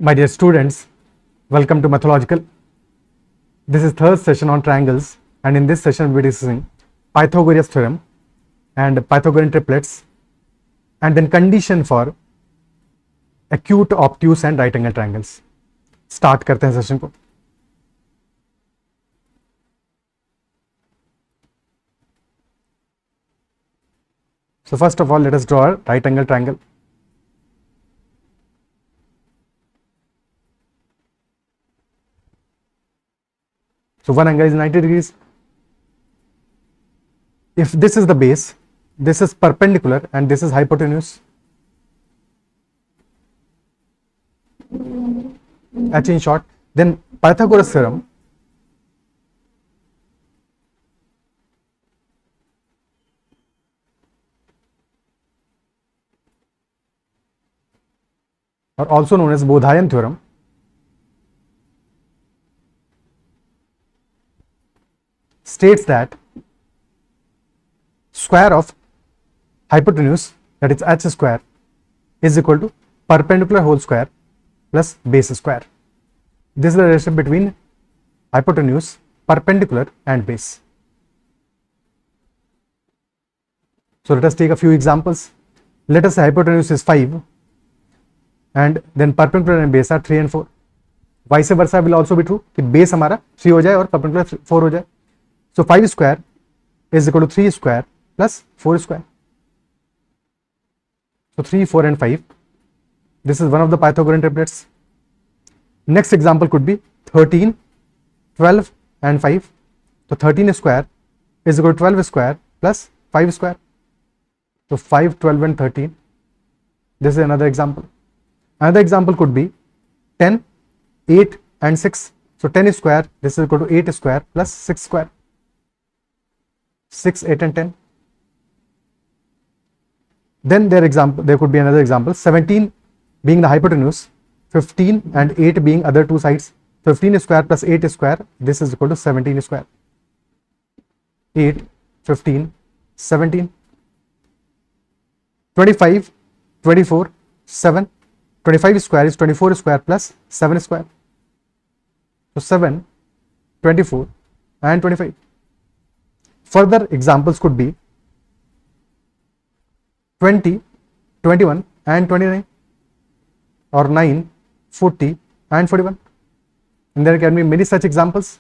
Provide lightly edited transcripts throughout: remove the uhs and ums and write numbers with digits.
My dear students, welcome to Mathological. This is third session on triangles, and in this session we will be discussing Pythagoras theorem and Pythagorean triplets, and then condition for acute, obtuse and right angle triangles. Start करते हैं session को. So first of all, let us draw a right angle triangle. So one angle is 90 degrees. If this is the base, this is perpendicular and this is hypotenuse. H in short, then Pythagoras theorem or also known as Bodhayan theorem states that square of hypotenuse, that is h square, is equal to perpendicular whole square plus base square. This is the relationship between hypotenuse, perpendicular and base. So let us take a few examples. Let us say hypotenuse is 5 and then perpendicular and base are 3 and 4. Vice versa will also be true कि base हमारा 3 हो जाए और perpendicular 4 हो जाए. So 5 square is equal to 3 square plus 4 square. So 3, 4 and 5. This is one of the Pythagorean triplets. Next example could be 13, 12 and 5. So 13 square is equal to 12 square plus 5 square. So 5, 12 and 13. This is another example. Another example could be 10, 8 and 6. So 10 square, this is equal to 8 square plus 6 square. 6, 8 and 10. Then there could be another example, 17 being the hypotenuse, 15 and 8 being other two sides. 15 square plus 8 square, this is equal to 17 square. 8, 15, 17. 25, 24, 7. 25 square is 24 square plus 7 square. So 7, 24 and 25. Further examples could be 20, 21 and 29, or 9, 40 and 41. And there can be many such examples.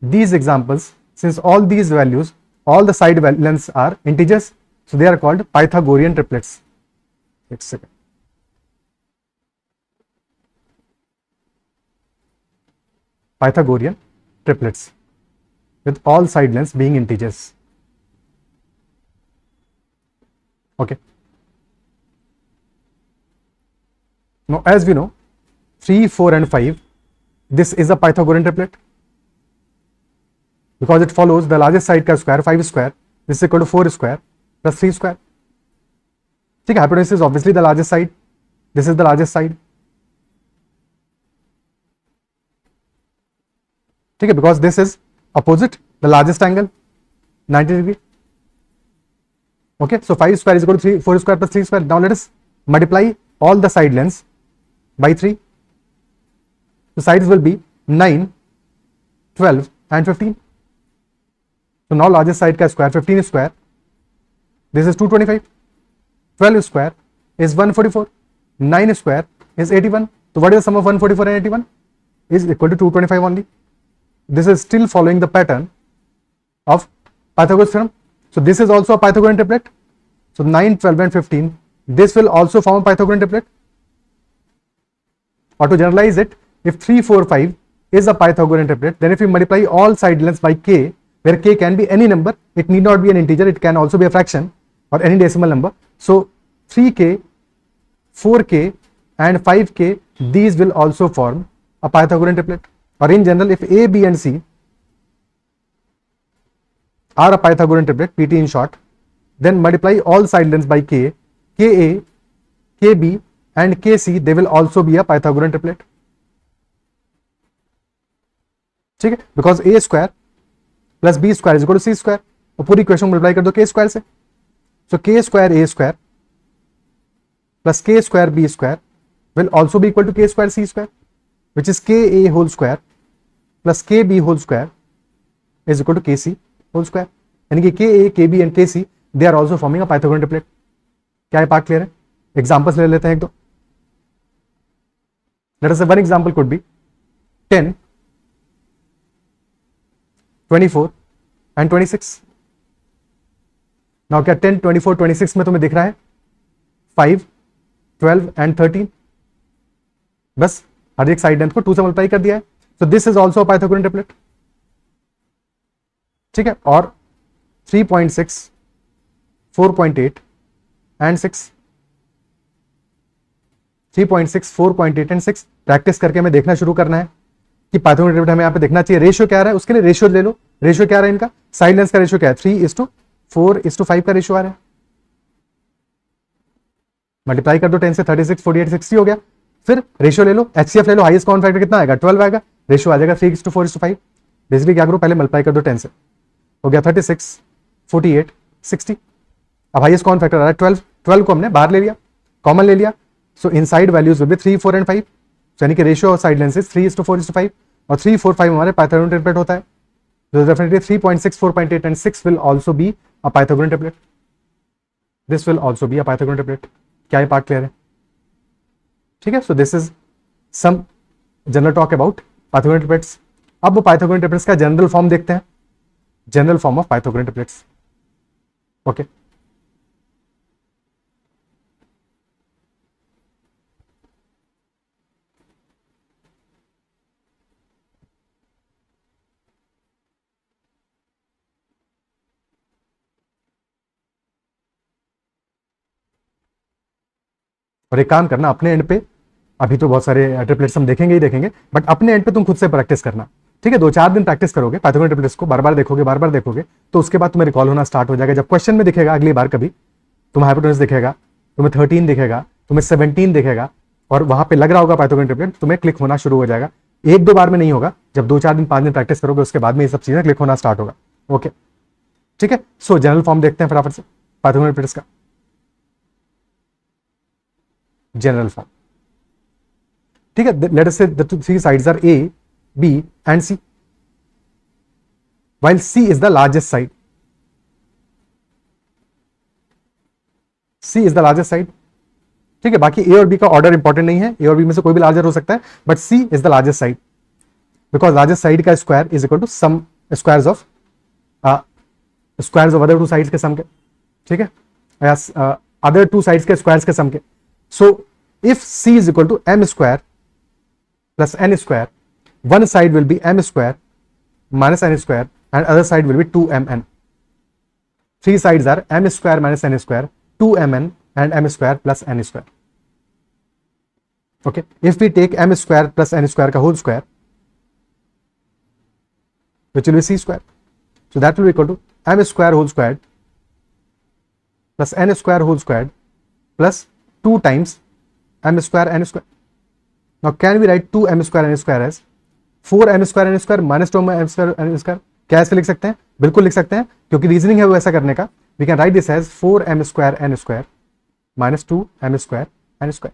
These examples, since all these values, all the side lengths are integers, so they are called Pythagorean triplets. Wait a second. Pythagorean triplets with all side lengths being integers. Okay. Now, as we know, 3, 4 and 5, this is a Pythagorean triplet because it follows the largest side ka square, 5 square, this is equal to 4 square plus 3 square. Okay, hypotenuse is obviously the largest side. This is the largest side. Okay, because this is opposite the largest angle, 90 degree. Okay, so 5 square is equal to 4 square plus 3 square. Now let us multiply all the side lengths by 3. The sides will be 9, 12 and 15. So now largest side ka square, 15 square, this is 225. 12 square is 144. 9 square is 81. So what is the sum of 144 and 81? Is equal to 225 only. This is still following the pattern of Pythagoras theorem. So this is also a Pythagorean triplet. So 9, 12 and 15, this will also form a Pythagorean triplet. Or to generalize it, if 3, 4, 5 is a Pythagorean triplet, then if we multiply all side lengths by k, where k can be any number, it need not be an integer, it can also be a fraction or any decimal number. So 3k, 4k and 5k, these will also form a Pythagorean triplet. Or in general, if A, B and C are a Pythagorean triplet, PT in short, then multiply all side lengths by k, Ka, Kb and Kc, they will also be a Pythagorean triplet. ठीक है, because a square plus b square is equal to c square, और पूरी equation multiply कर दो k square से. So k square a square plus k square b square will also be equal to k square c square, which is ka whole square plus kb whole square is equal to kc whole square. यानी कि ka, kb and kc they are also forming a Pythagorean triplet. क्या ये बात clear है? Examples ले लेते हैं एक दो. Let us say one example could be 10, 24 and 26. Now क्या 10, 24, 26 में तुम्हें दिख रहा है 5, 12 and 13? बस हर एक साइड लेंथ को 2 से मल्टीप्लाई कर दिया है. So this is also a Pythagorean triplet. ठीक है. और 3.6, 4.8 and 6. 3.6, 4.8 and 6 प्रैक्टिस करके हमें देखना शुरू करना है कि पाइथागोरस ट्रिपलेट हमें यहाँ पे देखना चाहिए. रेशियो क्या रहा है उसके लिए रेशियो ले लो. रेशियो क्या रहा है इनका? साइड लेंथ का रेशियो क्या है? 3:4:5 का रेशियो आ रहा है. मल्टीप्लाई कर दो 10 से 36, 48, 60 हो गया. फिर रेशियो ले लो, एचसीएफ ले लो, हाईएस्ट कॉमन फैक्टर कितना आएगा? 12 आएगा. रेशियो आ जाएगा 3:4:5. बेसिकली क्या करो, पहले मल्टीप्लाई कर दो 10 से, हो गया 36, 48, 60. अब हाईएस्ट कॉमन फैक्टर आ रहा है 12. 12 को हमने बाहर ले लिया, कॉमन ले लिया. सो inside values will be 3, 4 and 5. यानी कि ratio of side length is 3:4:5 और 3, 4, 5 हमारे पाइथागोरन ट्रिपलेट होता है. So definitely 3.6, 4.8 and 6 will also be a Pythagorean triplet. This will also be a Pythagorean triplet. क्या ये पार्ट क्लियर है? ठीक है. So this is some general talk about Pythagorean triplets. अब Pythagorean triplets का general form देखते हैं. General form of Pythagorean triplets. Okay. और एक काम करना, अपने एंड पे, अभी तो बहुत सारे ट्रिपलेट्स हम देखेंगे ही देखेंगे, बट अपने एंड पे तुम खुद से प्रैक्टिस करना. ठीक है. 2-4 दिन प्रैक्टिस करोगे पाइथागोरन ट्रिपलेट्स को, बार बार देखोगे, तो उसके बाद तुम्हें रिकॉल होना स्टार्ट हो जाएगा. जब क्वेश्चन में दिखेगा अगली बार कभी, तुम्हें हाइपोटेनस दिखेगा, तुम्हें 13 दिखेगा, तुम्हें 17 दिखेगा, और वहां पे लग रहा होगा पाइथागोरन ट्रिपलेट, तुम्हें क्लिक होना शुरू हो जाएगा. 1-2 बार में नहीं होगा. जब 2-4 दिन 5 दिन प्रैक्टिस करोगे उसके बाद में ये सब चीजें क्लिक होना स्टार्ट होगा. ओके. ठीक है. सो जनरल फॉर्म देखते हैं फटाफट से पाइथागोरन ट्रिपलेट्स का. General form. ठीक है. Let us say the three sides are A, B and C, while C is the largest side. C is the largest side. ठीक है. बाकी A और B का ऑर्डर इंपॉर्टेंट नहीं है, A और B में से कोई भी लार्जर हो सकता है, but C is the largest side because largest side का square is equal to sum squares of other two sides के सम के. ठीक है. अदर टू साइड्स के स्क्वायर्स के सम के. So if C is equal to m square plus n square, one side will be m square minus n square and other side will be 2mn. Three sides are m square minus n square, 2mn and m square plus n square. Okay. If we take m square plus n square ka whole square, which will be c square, so that will be equal to m square whole squared plus n square whole squared plus 2 times m square n square. Now can we write 2 m square n square as 4 m square n square minus 2 m square n square? क्या ऐसे लिख सकते हैं? बिल्कुल लिख सकते हैं, क्योंकि रीजनिंग है वो ऐसा करने का. We can write this as 4 m square n square minus 2 m square n square.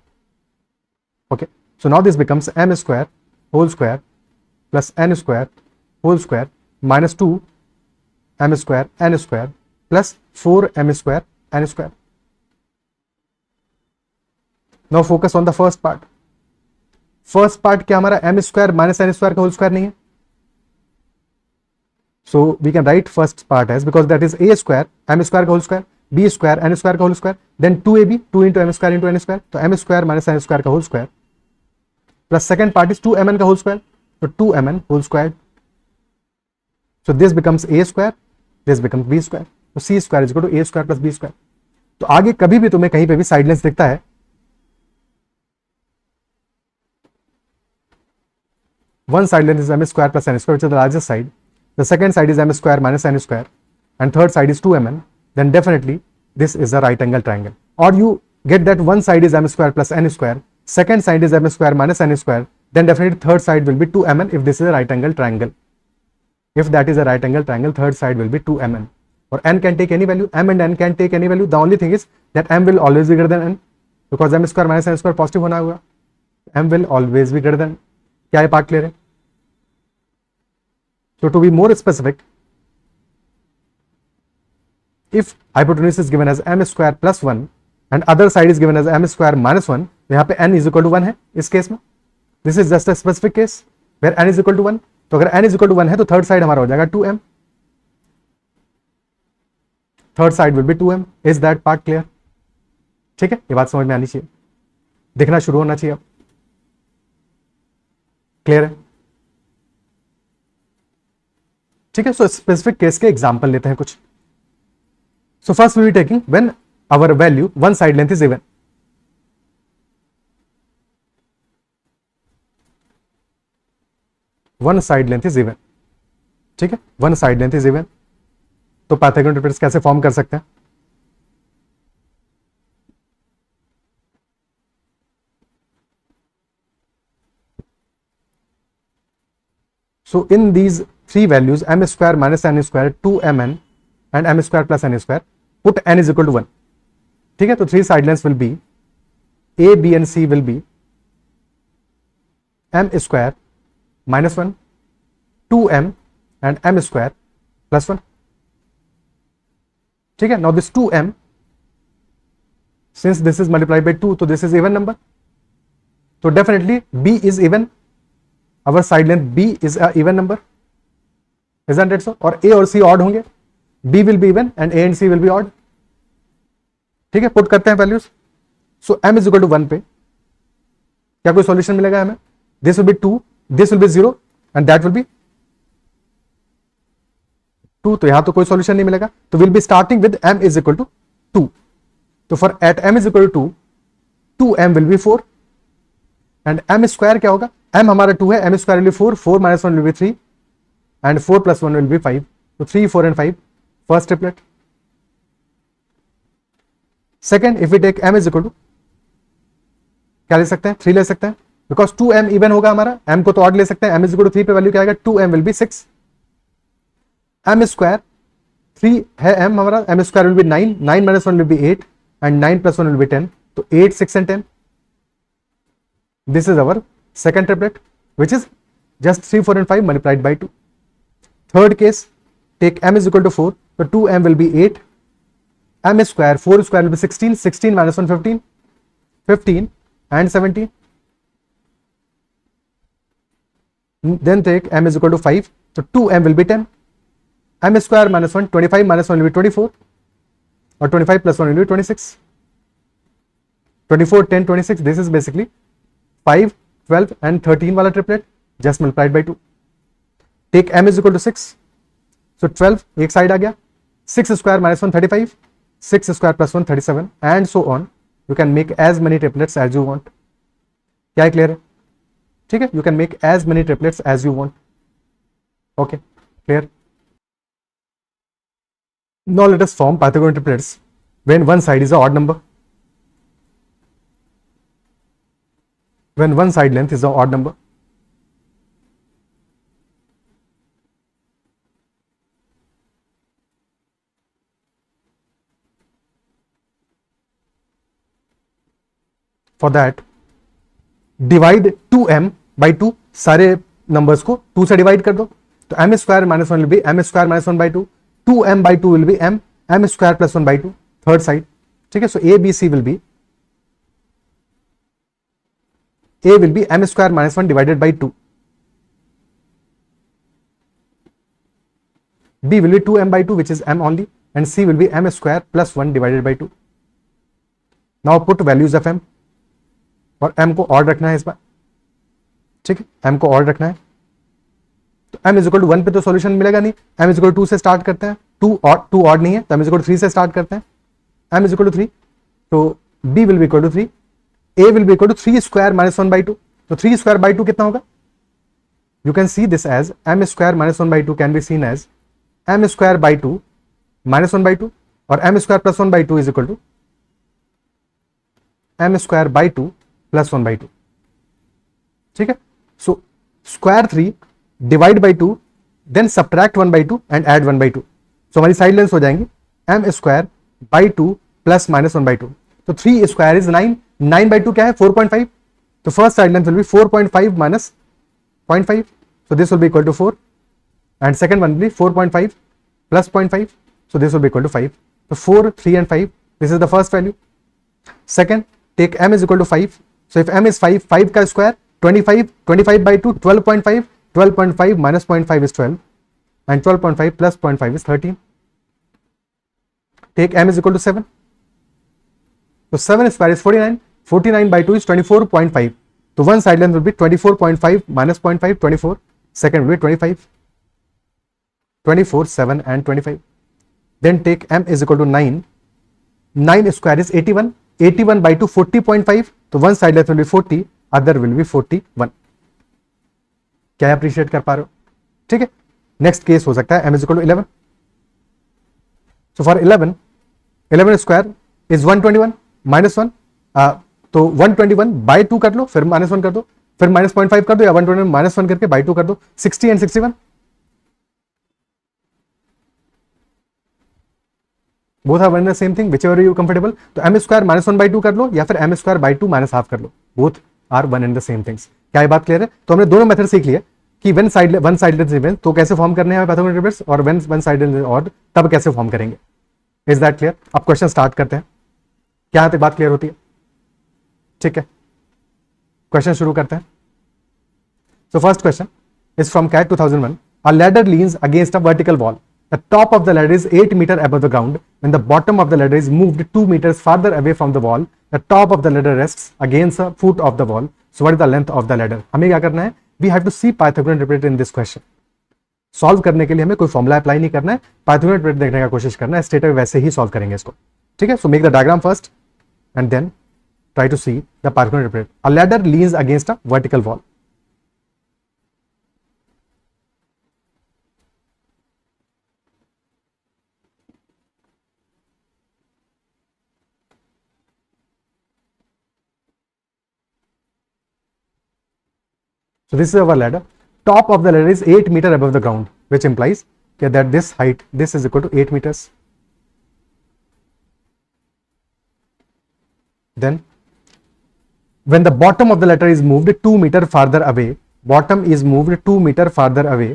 Okay. So now this becomes m square whole square plus n square whole square minus 2 m square n square plus 4 m square n square. Now focus on the first part. First part क्या हमारा m square minus n square का whole square नहीं है. So we can write first part as, because that is a square m square का whole square, b square n square का whole square, then 2ab 2 into m square into n square, तो m square minus n square का whole square plus second part is 2mn का whole square, so 2mn whole square. So this becomes a square, this becomes b square, so c square is equal to a square plus b square. तो आगे कभी भी तुम्हें कहीं पे भी side lens दिखता है, one side length is m square plus n square, which is the largest side. The second side is m square minus n square, and third side is 2mn. Then definitely this is a right angle triangle. Or you get that one side is m square plus n square, second side is m square minus n square. Then definitely third side will be 2mn if this is a right angle triangle. If that is a right angle triangle, third side will be 2mn. Or n can take any value. M and n can take any value. The only thing is that m will always be greater than n, because m square minus n square positive होना होगा. m will always be greater than. क्या ये part clear है? So to be more specific, if hypotenuse is given as m square plus 1 and other side is given as m square minus 1, तो यहाँ पे n is equal to 1 है इस case में. This is just a specific case where n is equal to 1. तो अगर n is equal to 1 है तो थर्ड साइड हमारा हो जाएगा 2m. Third side will B 2m. Is that part clear? ठीक है, ये बात समझ में आनी चाहिए, दिखना शुरू होना चाहिए अब. क्लियर है? ठीक है. सो स्पेसिफिक केस के एग्जांपल लेते हैं कुछ. So first we be taking when our value one side length is even. One side length is even. ठीक है, one side length is even. तो पाइथागोरस ट्रिप्लेट्स कैसे फॉर्म कर सकते हैं? So in these three values, m square minus n square, 2mn and m square plus n square, put n is equal to 1. ठीक है, तो three side lengths will be a, b and c will be m square minus 1, 2m and m square plus 1. ठीक है, now this 2m, since this is multiplied by 2, so this is even number. So definitely b is even. Our side length b is a even number, isn't it so? और a और c odd होंगे, b will be even and a and c will be odd. ठीक है, put करते हैं values. So m is equal to 1 पे क्या कोई सॉल्यूशन मिलेगा हमें? This will be 2, this will be 0 and that will be 2. तो यहां तो कोई सॉल्यूशन नहीं मिलेगा. तो will be starting with m is equal to 2. तो for at m is equal to 2, 2m will be 4 and m square क्या होगा? m हमारा 2 है, m square will be 4, 4 minus 1 will be 3 and 4 plus 1 will be 5. तो 3, 4 and 5 first triplet. Second, if we take m is equal to क्या ले सकते हैं? 3 ले सकते हैं बिकॉज 2m इवन होगा हमारा. m को तो ऑड ले सकते हैं. m is equal to 3 पे वैल्यू क्या आएगा? 2m will be 6. m square 3 है m हमारा, m square will be 9, 9 minus 1 will be 8 and 9 plus 1 will be 10. तो 8, 6 and 10. This is our second triplet, which is just 3, 4 and 5 multiplied by 2. Third case, take m is equal to 4, so 2m will be 8, m square, 4 square will be 16, 16 minus 1, 15, 15 and 17. Then take m is equal to 5, so 2m will be 10, m square minus 1, 25 minus 1 will be 24, or 25 plus 1 will be 26, 24, 10, 26, this is basically 5, 12 and 13 वाला triplet just multiplied by 2. टेक m is equal to 6, so 12 एक side आ गया, 6 square minus 1 35, 6 square plus 1 37 and so on. You can make as many triplets as you want. क्या है? Clear है? ठीक है, you can make as many triplets as you want. Okay, clear? Now let us form Pythagorean triplets when one side is an odd number. When one side length is an odd number. For that, divide 2m by 2. सारे numbers को 2 से divide कर दो. तो m square minus 1 will be m square minus 1 by 2, 2m by 2 will B m square plus 1 by 2. Third side. ठीक है, सो a b c will be a will be m square minus 1 divided by 2. b will be 2m by 2 which is m only and c will be m square plus 1 divided by 2. Now put values of m और m को odd रखना है इस बार. ठीक है, m को odd रखना है. तो m is equal to 1 पे तो सॉल्यूशन मिलेगा नहीं. m is equal to 2 से स्टार्ट करते हैं. 2 ऑड नहीं है तो m is equal to 3 से स्टार्ट करते हैं. m is equal to 3 तो b will be equal to 3, a will be equal to 3 square minus 1 by 2. तो 3 square by 2 कितना होगा? You can see this as m square minus 1 by 2 can be seen as m square by 2 minus 1 by 2 और m square plus 1 by 2 is equal to m square by 2 plus 1 by 2. ठीक है, so square 3 divide by 2 then subtract 1 by 2 and add 1 by 2. so हमारी side length हो जाएंगी m square by 2 plus minus 1 by 2. तो 3 square is 9, 9 by 2 क्या है? 4.5. तो first side length will B 4.5 minus 0.5, so this will be equal to 4, and second one will be 4.5 plus 0.5, so this will be equal to 5. So 4, 3 and 5, this is the first value. Second, take m is equal to 5, so if m is 5, 5 का square 25, 25 by 2 12.5, 12.5 minus 0.5 is 12, and 12.5 plus 0.5 is 13. Take m is equal to 7, so 7 square is 49, 49 by 2 is 24.5, so one side length will be 24.5 minus 0.5, 24, second will be 25, 24, 7 and 25. Then take m is equal to 9, 9 square is 81, 81 by 2 40.5, तो one side length will be 40, other will be 41. क्या appreciate कर पा रहे हो? ठीक है, next case हो सकता है m is equal to 11. So for 11, 11 square is 121 minus 1, तो 121 by 2 कर लो, फिर minus 1 कर दो, फिर minus 0.5 कर दो, या 121 minus 1 करके by 2 कर दो, 60 and 61. Both are one the same thing, whichever you comfortable. तो m स्क्वायर माइनस 1 by 2 कर लो, या फिर m square by 2 minus half कर लो, both are one and the same things. क्या ये बात क्लियर है? तो हमने दोनों मेथड सीख लिया कि वन साइडेड इवेंट तो कैसे फॉर्म करने हैं पैथोगोनल ट्रिप्लेट्स, और वन साइडेड ऑड तब कैसे फॉर्म करेंगे. Is that clear? अब क्वेश्चन स्टार्ट करते हैं. क्या यहां तक बात क्लियर होती है? ठीक है, क्वेश्चन शुरू करते हैं. So first question is from CAT 2001. A ladder leans against a vertical wall. The top of the ladder is 8 meters above the ground. When the bottom of the ladder is moved 2 meters farther away from the wall, the top of the ladder rests against the foot of the wall. So what is the length of the ladder? हमें क्या करना है? We have to see Pythagorean triplet in this question. Solve करने के लिए हमें कोई formula apply नहीं करना है, Pythagorean triplet देखने का कोशिश करना है. स्टेट में वैसे ही सॉल्व करेंगे इसको. ठीक है, so make the diagram first and then try to see the Pythagorean triplet. A ladder leans against a vertical wall. So this is our ladder. Top of the ladder is 8 meters above the ground, which implies that this height, this is equal to 8 meters. Then, when the bottom of the ladder is moved 2 meters farther away, bottom is moved 2 meters farther away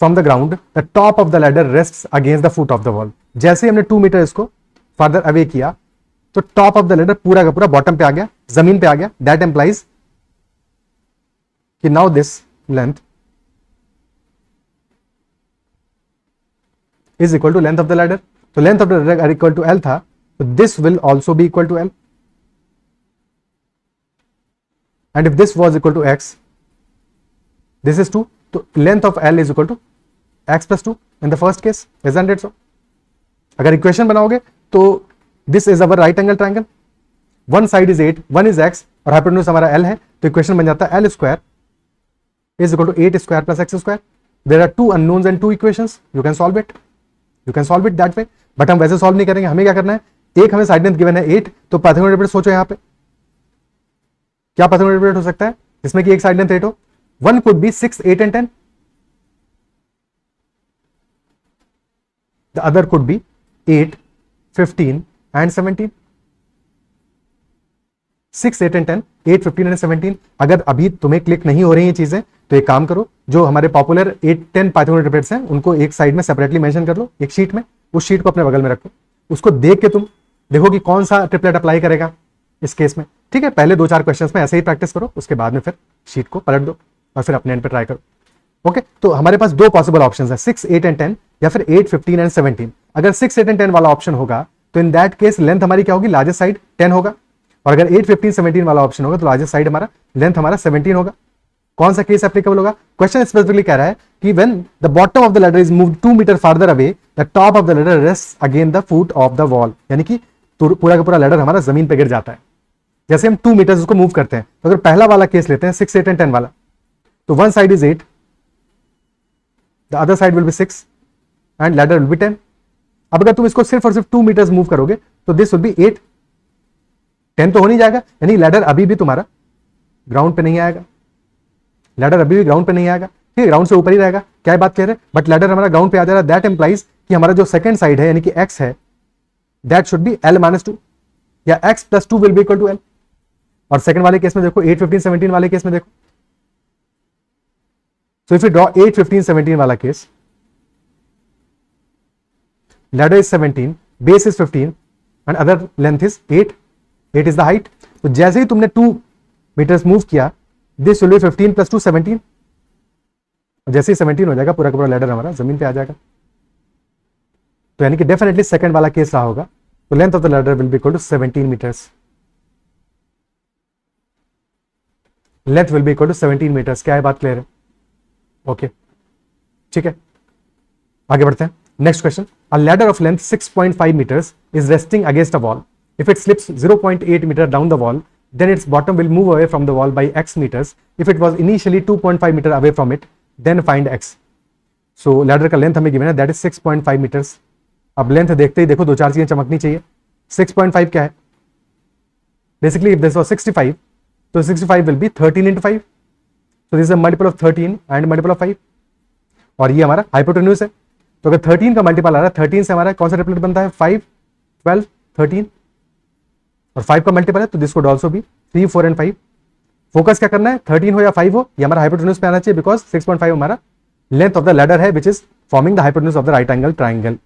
from the ground, the top of the ladder rests against the foot of the wall. जैसे हमने 2 metre इसको farther away किया, तो top of the ladder पूरा का पूरा bottom पे आ गया, जमीन पे आ गया. That implies कि now this length is equal to length of the ladder. तो length of the ladder are equal to L था, तो this will also be equal to L. And if this was equal to x, this is 2, तो length of L is equal to x plus 2 in the first case, isn't it so? अगर equation बनाओगे तो this is our right angle triangle, one side is 8, one is x और hypotenuse हमारा L है, तो equation बन जाता है L square is equal to 8 square plus x square. There are two unknowns and two equations. You can solve it. You can solve it that way. But हम वैसे solve नहीं करेंगे. हमें क्या करना है? एक हमें साइड लेंथ गिवन है 8, तो पाइथागोरस ट्रिपलेट सोचो यहाँ पे क्या पाइथागोरस ट्रिपलेट हो सकता है जिसमें कि एक साइड लेंथ 8 हो. One could be 6, 8 and 10. The other could be 8, 15 and 17. 6, 8 and 10, 8, 15 and 17. अगर अभी तुम्हें क्लिक नहीं हो रही हैं चीजें तो एक काम करो, जो हमारे पॉपुलर 8, 10 पाइथागोरस ट्रिपलेट्स हैं उनको एक साइड में सेपरेटली मेंशन कर लो, एक शीट में. उस शीट को अपने बगल में रखो, उसको देख के तुम देखो कि कौन सा ट्रिपलेट अप्लाई करेगा इस केस में. ठीक है, पहले 2-4 क्वेश्चंस में ऐसे ही प्रैक्टिस करो, उसके बाद में फिर शीट को पलट दो और फिर अपने एंड पे ट्राई करो. ओके, तो हमारे पास दो पॉसिबल ऑप्शंस है, 6, 8 and 10 या फिर 8, 15 and 17. अगर 6, 8 and 10 वाला ऑप्शन होगा तो इन दैट केस लेंथ हमारी क्या होगी, लार्जेस्ट साइड 10 होगा. और अगर 8, 15, 17 वाला ऑप्शन होगा तो लार्जेस्ट साइड हमारा लेंथ हमारा 17 होगा. कौन सा केस एप्लीकेबल होगा? क्वेश्चन स्पेसिफिकली कह रहा है कि when the bottom of the ladder is moved 2 metre farther away, the top of the ladder rests against the foot of the wall. यानी कि पूरा का पूरा लैडर हमारा जमीन पे गिर जाता है. जैसे हम 2 मीटर उसको मूव करते हैं, तो अगर पहला वाला केस लेते हैं 6, 8 and 10 वाला, तो one side is 8, the other side will B 6 and ladder will B 10. अब अगर तुम इसको सिर्फ और सिर्फ 2 मीटर मूव करोगे तो दिस विल बी 8, 10 तो हो नहीं जाएगा. यानी लैडर अभी भी तुम्हारा ग्राउंड पे नहीं आएगा, लैडर अभी भी ग्राउंड पे नहीं आएगा. ठीक है, ग्राउंड से ऊपर ही रहेगा. क्या बात कह रहे हैं? बट लैडर हमारा ग्राउंड पे आ जा रहा है. दैट इंप्लाइज कि हमारा जो सेकंड साइड है यानी कि x है, दैट शुड बी L-2 या x + 2 will be equal to L. और सेकंड वाले केस में देखो 8 15 17 वाले केस में देखो. So if you draw 8 15 17 वाला case, ladder is 17, base is 15 and other length is 8. 8 is the height. तो जैसे ही तुमने 2 meters मूव किया, this will be 15 plus 2 17. जैसे ही 17 हो जाएगा पूरा का पूरा लैडर हमारा जमीन पे आ जाएगा. तो यानी कि डेफिनेटली सेकंड वाला केस रहा होगा. तो length of the ladder will be equal to 17 metres. Length will be equal to 17 metres. क्या है, बात क्लियर है? ओके, ठीक है, आगे बढ़ते हैं. Next question. A ladder of length 6.5 meters is resting against a wall. If it slips 0.8 meter down the wall, then its bottom will move away from the wall by x meters. If it was initially 2.5 meter away from it, then find x. So ladder का length हमें given है, that is 6.5 meters. अब length देखते ही देखो दो चार चीजें चमकनी चाहिए. 6.5 क्या है? बेसिकली इफ दिस वाज 65, तो 65 will be 13 into 5. So this is a multiple of 13 and multiple of 5. और ये हमारा हाइपोटेन्यूज है. तो अगर 13 का मल्टीपल आ रहा है, 13 से हमारा कौन सा ट्रिपलेट बनता है? 5 12 13. और 5 का मल्टीपल है तो this would also be 3 4 and 5. Focus क्या करना है? 13 हो या 5 हो, ये हमारा हाइपोटेन्यूज पे आना चाहिए, बिकॉज 6.5 हमारा लेंथ ऑफ द लैडर है, which is forming the hypotenuse of the right angle triangle.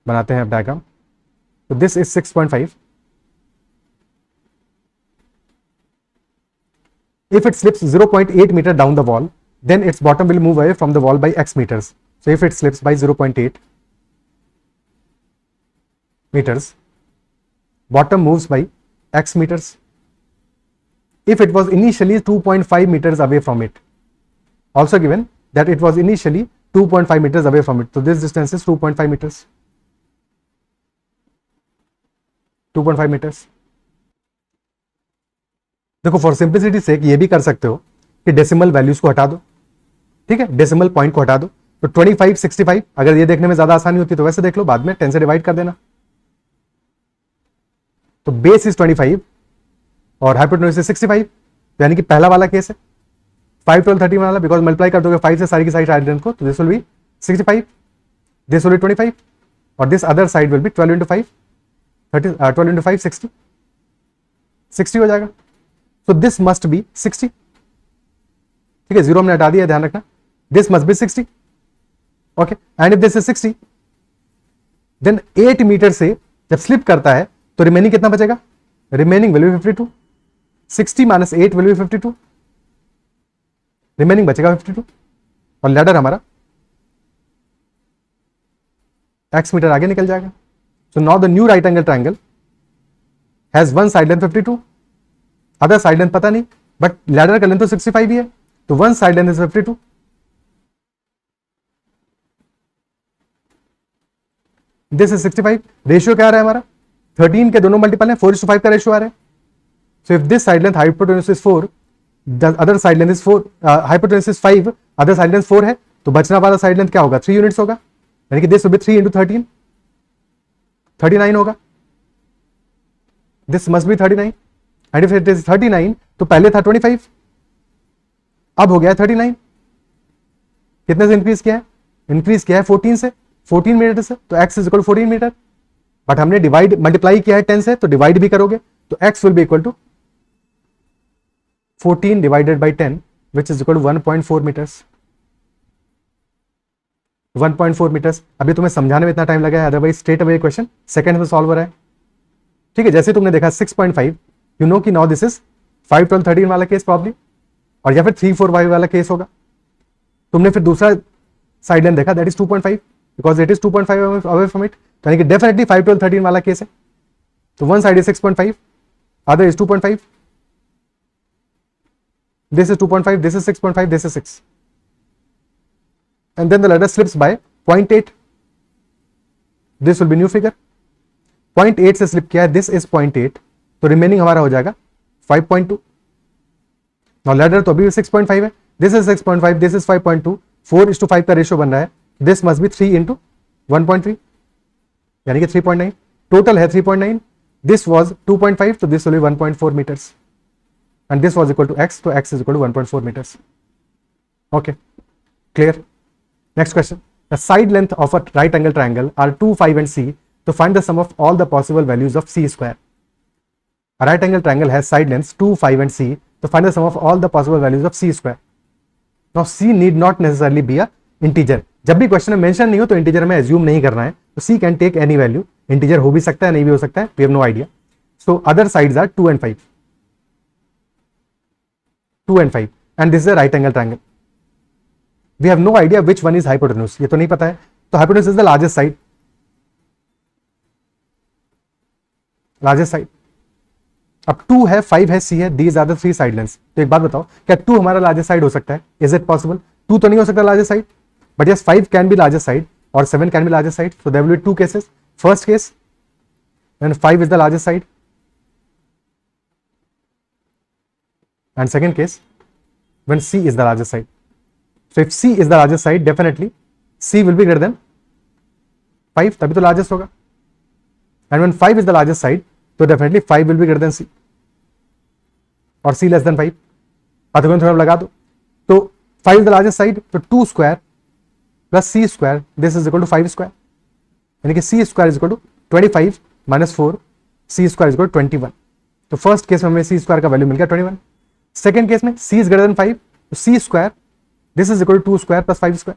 बनाते हैं अब डायग्राम. तो this is 6.5. If it slips 0.8 meter down the wall, then its bottom will move away from the wall by x meters. So if it slips by 0.8 meters, bottom moves by x meters. If it was initially 2.5 meters away from it, also given that it was initially 2.5 meters away from it, so this distance is 2.5 meters. 2.5 meters. देखो for simplicity से ये भी कर सकते हो कि decimal values को हटा दो. ठीक है, डेसिमल पॉइंट को हटा दो. तो 25 65, अगर ये देखने में ज्यादा आसानी होती तो वैसे देख लो, बाद में 10 से डिवाइड कर देना. तो बेस इज 25 और हाइपोटेन्यूज इज 65, यानी कि पहला वाला केस है 5 12 13 वाला, बिकॉज मल्टीप्लाई कर दोगे 5 से सारी की सारी साइड लेंथ को, तो this will B 65, this will B 25 और this other side will B 12 into 5 12 into 5 60 60 हो जाएगा. So this must be 60. ठीक है, जीरो हमने हटा दिया, ध्यान रखना. This must be 60. Okay, and if this is 60, then 8 metre से जब स्लिप करता है तो रिमेनिंग कितना बचेगा? Remaining will be 52. 60 minus 8 will be 52. Remaining बचेगा 52 और लैडर हमारा x मीटर आगे निकल जाएगा. So now the new right angle triangle has one side length 52. Other side length पता नहीं, बट लैडर का लेंथ तो 65 ही है, तो one side length is 52. This is 65. Ratio क्या आ रहा है हमारा? 13 के दोनों मल्टीपल है, 4:5 का रेशियो आ रहा है. So if this side length hypotenuse is 4, the other side length is 4, hypotenuse is 5, other side length 4 है, तो बचना वाला साइड लेंथ क्या होगा? 3 यूनिट्स होगा, यानी कि दिस विल बी 3 into 13 39 होगा. This must be 39. And if it is 39, तो पहले था 25, अब हो गया 39. कितने से इंक्रीज किया है? इंक्रीज किया है 14 से, 14 मीटर से, तो x is equal 14 metre. But हमने डिवाइड मल्टीप्लाई किया है 10 से, तो डिवाइड भी करोगे तो x will be equal to 14 divided by 10 which is equal to 1.4 metres. 1.4 metres. अभी तुम्हें समझाने में इतना टाइम लगा है, otherwise straight away question second में सॉल्व हो रहा है. ठीक है, जैसे तुमने देखा 6.5, यू नो कि नाउ दिस इज 5 12 13 वाला केस प्रॉब्ली, और या फिर 3 4 5 वाला केस होगा. तुमने फिर दूसरा साइड लेंथ देखा, that is 2.5, because it is 2.5 away from it, यानी कि डेफिनेटली 5 12 13 वाला केस है. तो one side is 6.5, other is 2.5, this is 2.5, this is 6.5, this is 6, and then the ladder slips by 0.8. this will be new figure. 0.8 से slip किया है, this is 0.8, तो remaining हमारा हो जाएगा 5.2. नाउ लैडर तो अभी 6.5 है, दिस इज 6.5, दिस इज 5.2, 4:5 का रेशियो बन रहा है. दिस मस्ट बी 3 into 1.3, यानी कि 3.9. टोटल है 3.9. दिस वाज 2.5, तो this will be 1.4 metres, and this was equal to x, तो x is equal to 1.4 metres. Okay, clear. Next question. The side length of a right angle triangle are 2, 5 and c. To find the sum of all the possible values of c square. A right angle triangle has side lengths 2, 5 and c. So find the sum of all the possible values of c square. Now c need not necessarily be a integer. जब भी question में mention नहीं हो तो integer में assume नहीं करना है. तो c can take any value. Integer हो भी सकता है, नहीं भी हो सकता है. We have no idea. So other sides are 2 and 5. 2 and 5. And this is a right angle triangle. We have no idea which one is hypotenuse. ये तो नहीं पता है. तो hypotenuse is the largest side. Largest side. अब 2 है, 5 है, c है. These are the 3 side lengths. तो एक बात बताओ, क्या 2 हमारा largest side हो सकता है? Is it possible? 2 तो नहीं हो सकता largest side, but yes 5 can be largest side or 7 can be largest side. So there will be 2 cases. First case, when 5 is the largest side, and second case when c is the largest side. So if c is the largest side, definitely c will be greater than 5, तभी तो largest होगा. And when 5 is the largest side, तो definitely 5 will be greater than c or c less than 5. पाथोगोन theorem लगा दो. तो 5 is the largest side, तो 2 square plus c square, this is equal to 5 square. यानी कि c square is equal to 25 minus 4, c square is equal to 21. तो first case में हमें c square का वैल्यू मिल गया 21. सेकेंड केस में c is greater than 5, तो c square this is equal to 2 square plus 5 square.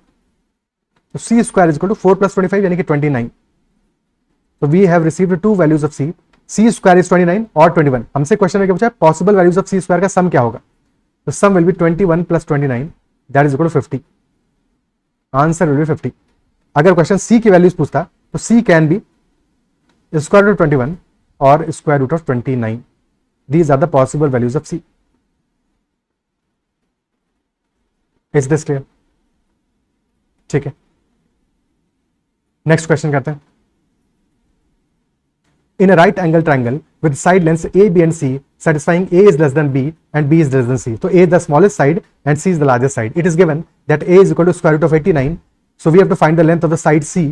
तो c square is equal to 4 plus 25 यानी कि 29. So we have received two values of c. c square is 29 और 21. हमसे question में क्या पूछा है? Possible values of c square का सम क्या होगा? तो sum will be 21 plus 29 that is equal to 50. Answer will be 50. अगर क्वेश्चन c की वैल्यूज पूछता तो c can be square root 21 और square root of 29. These are the possible values of c. Is this clear? ठीक है, next question करते हैं. In a right angle triangle with side lengths a, b and c satisfying a is less than b and b is less than c. So a is the smallest side and c is the largest side. It is given that a is equal to square root of 89. So we have to find the length of the side c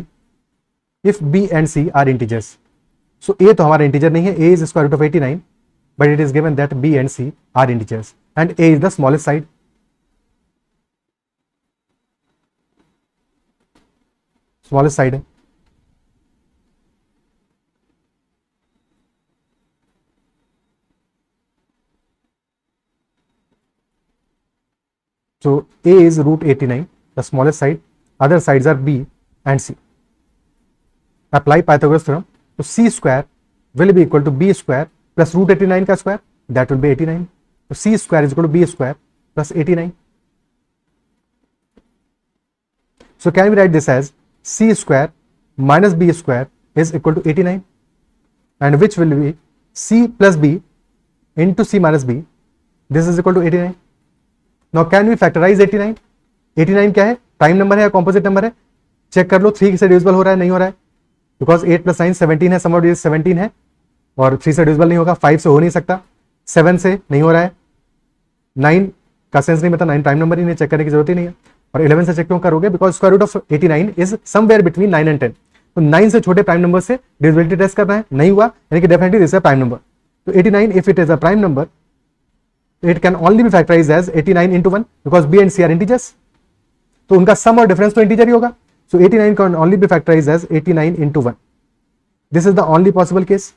if b and c are integers. So a तो हमारा integer नहीं है, a is square root of 89, but it is given that b and c are integers and a is the smallest side. Smallest side है. So a is root 89, the smallest side. Other sides are b and c. Apply Pythagoras theorem. So c square will be equal to b square plus root 89 का square. That will be 89. So c square is equal to b square plus 89. So can we write this as c square minus b square is equal to 89, and which will be c plus b into c minus b. This is equal to 89. Now can we factorize 89? 89 क्या है? Prime number है या composite number है? Check कर लो 3 से divisible हो रहा है, नहीं हो रहा है, बिकॉज 8 प्लस 9 17 है, सम ऑफ डिजिट 17 है और 3 से डिविजिबल नहीं होगा, 5 से हो नहीं सकता, 7 से नहीं हो रहा है, 9 का सेंस नहीं, मतलब 9 प्राइम नंबर ही नहीं, चेक करने की जरूरत ही नहीं है. और 11 से चेक क्यों करोगे? Because square root of 89 is somewhere between 9 and 10. तो 9 से छोटे प्राइम नंबर से डिविजिबिलिटी टेस्ट करना है, नहीं हुआ यानी कि definitely this is a prime number. तो 89 if it is a prime number, it can only be factorized as 89 into 1 because b and c are integers. तो उनका सम और डिफरेंस तो इंटीजर ही होगा. So 89 can only be factorized as 89 into 1. This is the only possible case.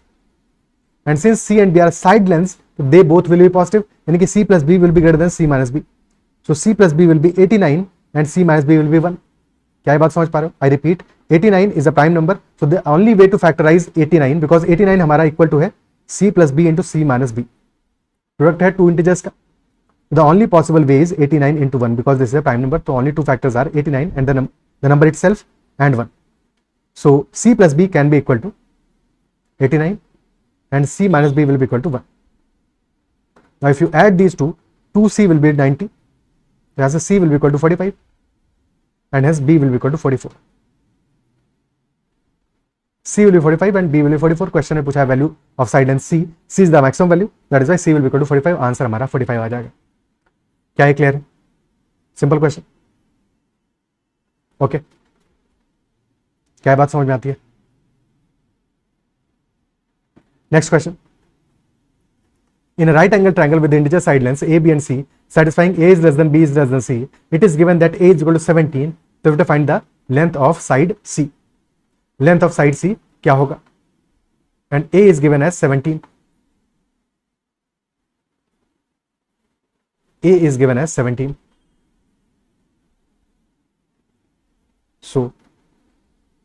And since c and b are side lengths, they both will be positive. यानी कि c plus b will be greater than c minus b. So c plus b will be 89 and c minus b will be 1. क्या ये बात समझ पा रहे हो? I repeat, 89 is a prime number. So the only way to factorize 89 because 89 हमारा equal to है c plus b into c minus b. Product है टू इंटीजर्स का. The only possible way is 89 into 1 because this is a prime number. तो only two factors are 89 and the number itself and 1. So c plus b can be equal to 89 and c minus b will be equal to 1. Now if you add these two, 2c will be 90, whereas c will be equal to 45 and hence b will be equal to 44. c will be 45 and b will be 44. Question में पूछा है value of side length c. c is the maximum value, that is why c will be equal to 45. Answer हमारा 45 आ जाएगा. क्या है? Clear है? Simple question. Okay, क्या बात समझ में आती है? Next question. In a right angle triangle with integer side lengths a, b and c satisfying a is less than b is less than c, it is given that a is equal to 17. So we have to find the length of side c. Length of side c क्या होगा? And a is given as 17. a is given as 17. So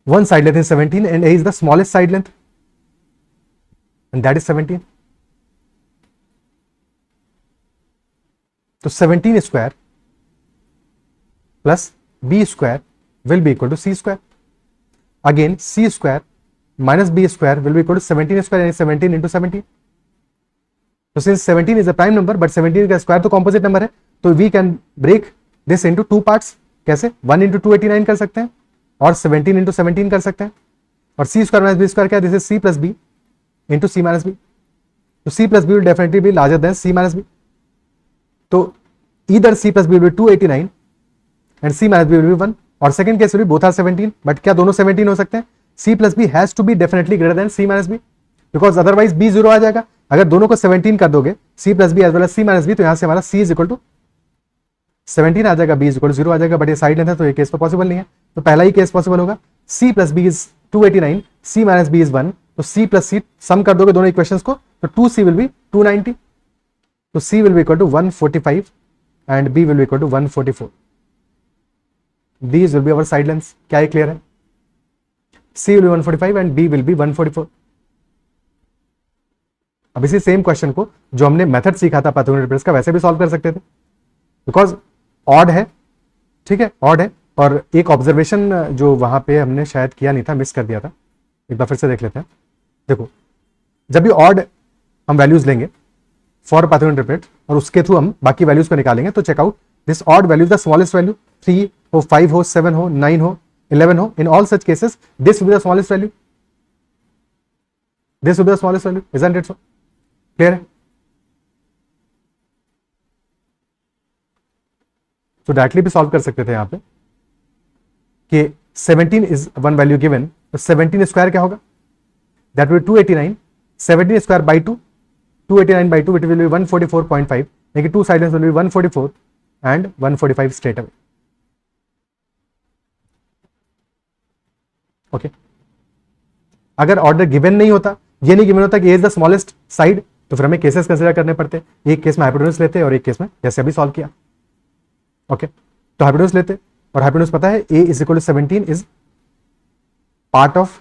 one side length is 17 and a is the smallest side length, and that is 17. So 17 square plus b square will be equal to c square. Again, c square minus b square will be equal to 17 square, and 17 into 17. So since 17 is a prime number but 17 का square तो composite number है, तो we can break this into two parts. कैसे? 1 into 289 कर सकते हैं और 17 into 17 कर सकते हैं. और c square minus b square क्या है? This is c plus b into c minus b. तो c plus b will definitely be larger than c minus b. तो either c plus b will be 289 and c minus b will be 1. और second case will be both are 17. But क्या दोनों 17 हो सकते हैं? c plus b has to be definitely greater than c minus b because otherwise b 0 आ जाएगा. अगर दोनों को 17 कर दोगे c plus b as well as c minus b, तो यहां से हमारा c is equal to 17 आ जाएगा, b is equal to 0 आ जाएगा. बट ये साइड लेंथ है तो ये केस तो पॉसिबल नहीं है. तो पहला ही केस पॉसिबल होगा. c plus b is 289, c minus b is 1. तो c plus c सम कर दोगे दोनों इक्वेशंस को, तो 2c will be 290. तो c will be equal to 145 and b will be equal to 144. These will be our side lengths. क्या ये clear है? c will be 145 and b will be 144. अब इसी सेम क्वेश्चन को जो हमने मेथड सीखा था पाइथागोरस ट्रिपलेट्स का, वैसे भी सॉल्व कर सकते थे बिकॉज ऑड है. ठीक है, ऑड है. और एक ऑब्जर्वेशन जो वहां पे हमने शायद किया नहीं था, मिस कर दिया था, एक बार फिर से देख लेते हैं. देखो, जब भी ऑड हम वैल्यूज लेंगे फॉर पाइथागोरस ट्रिपलेट और उसके थ्रू हम बाकी वैल्यूज को निकालेंगे, तो checkout this odd value the smallest value. 3 हो, 5 हो, 7 हो, 9 हो, 11 हो, in all such cases this will be the smallest value. This will be the smallest value, isn't it so? Clear है? तो डायरेक्टली भी सॉल्व कर सकते थे यहां पे कि 17 इज वन वैल्यू गिवन, तो 17 स्क्वायर क्या होगा? That will 289. 17 square by 2, 289 by 2, it will be 144.5. लेकिन two side will be 144 and 145 straight away. Okay. अगर ऑर्डर गिवन नहीं होता, ये नहीं गिवन होता कि इज द स्मॉलेस्ट साइड, तो फिर हमें केसेस कंसीडर करने पड़ते. एक केस में हाइपोटेन्यूज लेते और एक केस में जैसे अभी सॉल्व किया. ओके, तो हाइपोटेन्यूज लेते और हाइपोटेन्यूज पता है a is equal to 17 is part of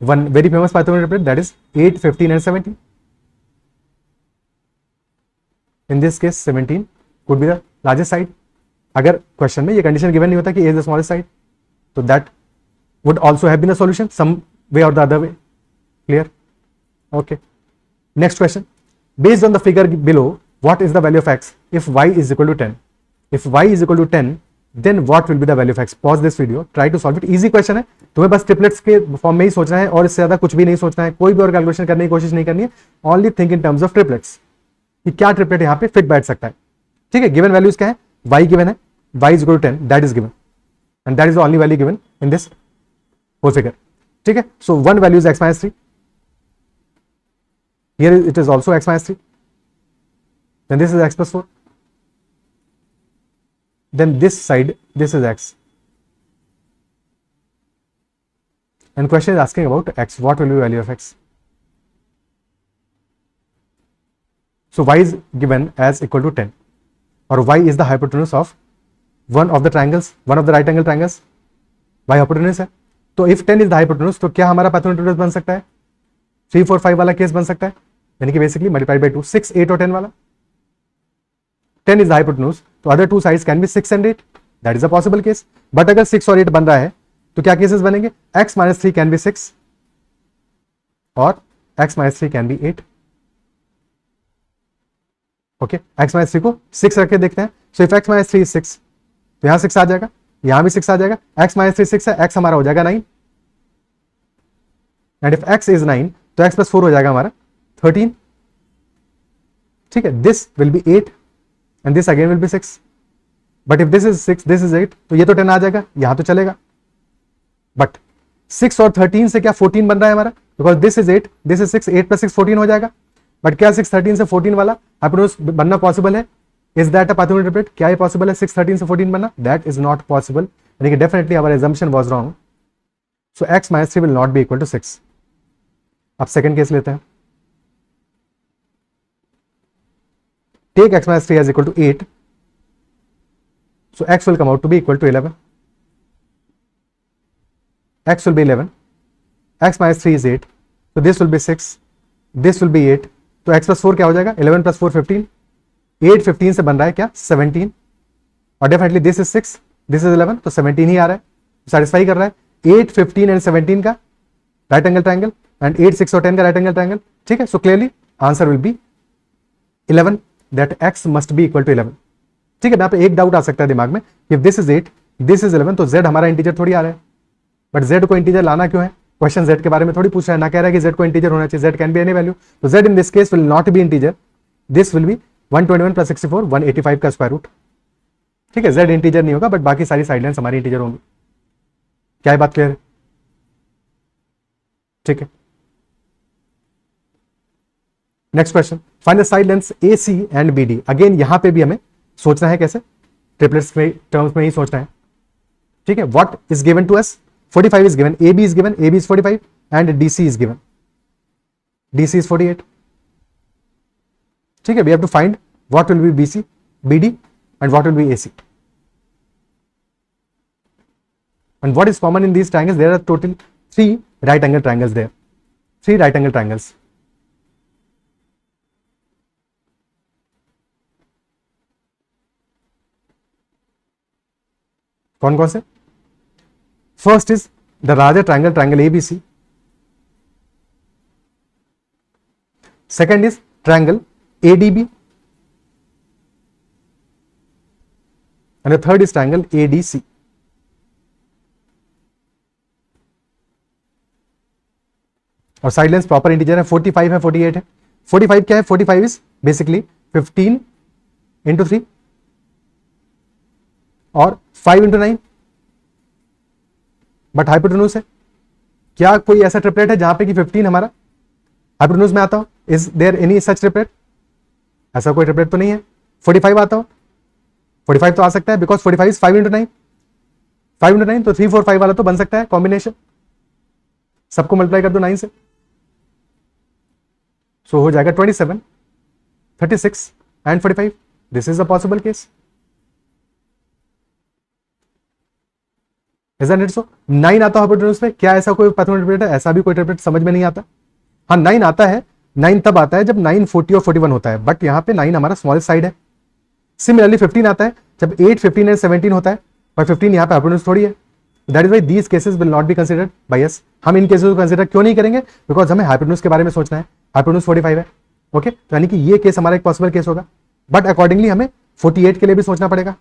one very famous Pythagoras triplet, that is 8, 15 and 17. In this case 17 could be the largest side. अगर क्वेश्चन में ये कंडीशन गिवन नहीं होता कि a is the smallest side, तो that would also have been a solution some way or the other way. Clear? Okay. Next question. Based on the figure below, what is the value of x if y is equal to 10? If y is equal to 10, then what will be the value of x? Pause this video. Try to solve it. Easy question है. तुम्हें बस triplets के form में ही सोचना है और इससे ज्यादा कुछ भी नहीं सोचना है. कोई भी और कैलकुलेशन करने की कोशिश नहीं करनी है. Only think in terms of triplets. कि क्या ट्रिपलेट यहाँ पे फिट बैठ सकता है. ठीक है. गिवन वैल्यूज क्या है? y गिवन है. y is equal to 10. That is given. And that is the only value given in this whole figure. ठीक है. So one value is x minus 3. Here it is also x minus 3. Then this is x plus 4. Then this side, this is x. And question is asking about x. What will be the value of x? So y is given as equal to 10, or y is the hypotenuse of one of the triangles, one of the right angle triangles. y hypotenuse है. तो if 10 is the hypotenuse, तो क्या हमारा Pythagoras triplet बन सकता है? 3, 4, 5 वाला case बन सकता है, यानी कि बेसिकली मल्टीप्लाइड बाय 2, 6, 8 और 10 वाला. 10 इज द हाइपोटेन्यूज, तो other two sides can be 6 and 8. That is a possible case. But अगर 6 और 8 बन रहा है तो क्या केसेस बनेंगे? x minus 3 कैन बी 6 और x minus 3 can be 8. Okay, x minus 3 को 6 रख के देखते हैं. So if x minus 3 is 6, तो यहां 6 आ जाएगा, यहां भी 6 आ जाएगा. x minus 3 6 है, x हमारा हो जाएगा 9. एंड इफ x is 9, तो x plus 4 हो जाएगा हमारा 13. ठीक है. This will B 8 and this again will be 6. But if this is 6, this is 8, तो ये तो 10 आ जाएगा, यहां तो चलेगा. बट 6 और 13 से क्या 14 बन रहा है हमारा? Because this is 8, this is 6, 8 plus 6 14 हो जाएगा. बट क्या 6 13 से 14 वाला हाइपोटेन्यूज बनना पॉसिबल है? Is that a Pythagoras triplet? क्या ये पॉसिबल है 6, 13 से 14 बनना? That is not possible. यानी कि definitely our assumption was wrong. So x minus 3 will not be equal to 6. अब सेकंड केस लेते हैं. take x minus 3 as equal to 8, so x will come out to be equal to 11. X will be 11, x minus 3 is 8, so this will be 6, this will be 8, तो x plus 4 क्या हो जाएगा, 11 plus 4 15, 8 15 से बन रहा है क्या 17, और definitely this is 6, this is 11, तो 17 ही आ रहा है, सेटिस्फाई कर रहा है 8 15 एंड 17 का राइट एंगल ट्राइंगल एंड 8 6 और 10 का राइट एंगल ट्राइंगल. ठीक है, so clearly answer will be 11, that x must be equal to 11. ठीक है, यहाँ पे एक डाउट आ सकता है दिमाग में, if this is 8 this is 11, तो z हमारा इंटीजर थोड़ी आ रहा है, बट z को इंटीजर लाना क्यों है, क्वेश्चन z के बारे में थोड़ी पूछ रहा है, ना कह रहा है कि z को इंटीजर होना चाहिए, z can be any value, तो z in this case will not B integer, this will B 121 plus 64 185 का स्क्वायर रूट. ठीक है, z इंटीजर नहीं होगा, बट बाकी सारी साइड लाइन्स हमारी इंटीजर होंगी. क्या है बात क्लियर है? ठीक है, next question, find the side lengths AC and BD. Again यहां पे भी हमें सोचना है कैसे, ट्रिपलेट्स में टर्म्स में ही सोचना है. ठीक है, what is given to us, 45 is given, AB is given, AB is 45 and DC is given, DC is 48. ठीक है, we have to find what will be BC, BD and what will be AC. And what is common in these triangles, there are total 3 right angle triangles there, 3 right angle triangles. कौन कौन से? First is the larger triangle, triangle ABC. Second is triangle ADB. And the third is triangle ADC. और side lens proper integer है, 45 है, 48 है. 45 क्या है, 45 is basically 15 into 3 और 5 इंटू 9, बट हाइपोटेन्यूज है. क्या कोई ऐसा ट्रिपलेट है जहां पे कि 15 हमारा हाइपोटेन्यूज में आता हो, is there any such triplet? ऐसा कोई ट्रिपलेट तो नहीं है. 45 आता हो, 45 तो आ सकता है, बिकॉज 45 इज 5 इंटू 9, 5 इंटू 9 तो 3 4 5 वाला तो बन सकता है कॉम्बिनेशन, सबको मल्टीप्लाई कर दो 9 से, सो हो जाएगा 27, 36 and 45. This is a possible case. Isn't it so? 9 आता है हाइपोटेन्यूज पे, क्या ऐसा कोई पैथोमेट्रिक ट्रिपलेट है? ऐसा भी कोई ट्रिपलेट समझ में नहीं आता. हाँ 9 आता है, 9 तब आता है जब 9 40 और 41 होता है, बट यहाँ पे 9 हमारा स्मॉलेस्ट साइड है. सिमिलरली 15 आता है जब 8 15 एंड 17 होता है, पर 15 यहाँ पे हाइपोटेन्यूज थोड़ी है. That is why these cases will not be considered by us. हम इन केसेस को कंसिडर क्यों नहीं करेंगे, बिकॉज हमें हाइपोटेन्यूज के बारे में सोचना है. हाइपोटेन्यूज 45 है, ओके, तो यानी कि ये केस हमारा एक पॉसिबल केस होगा, बट अकॉर्डिंगली हमें 48 के लिए भी सोचना पड़ेगा.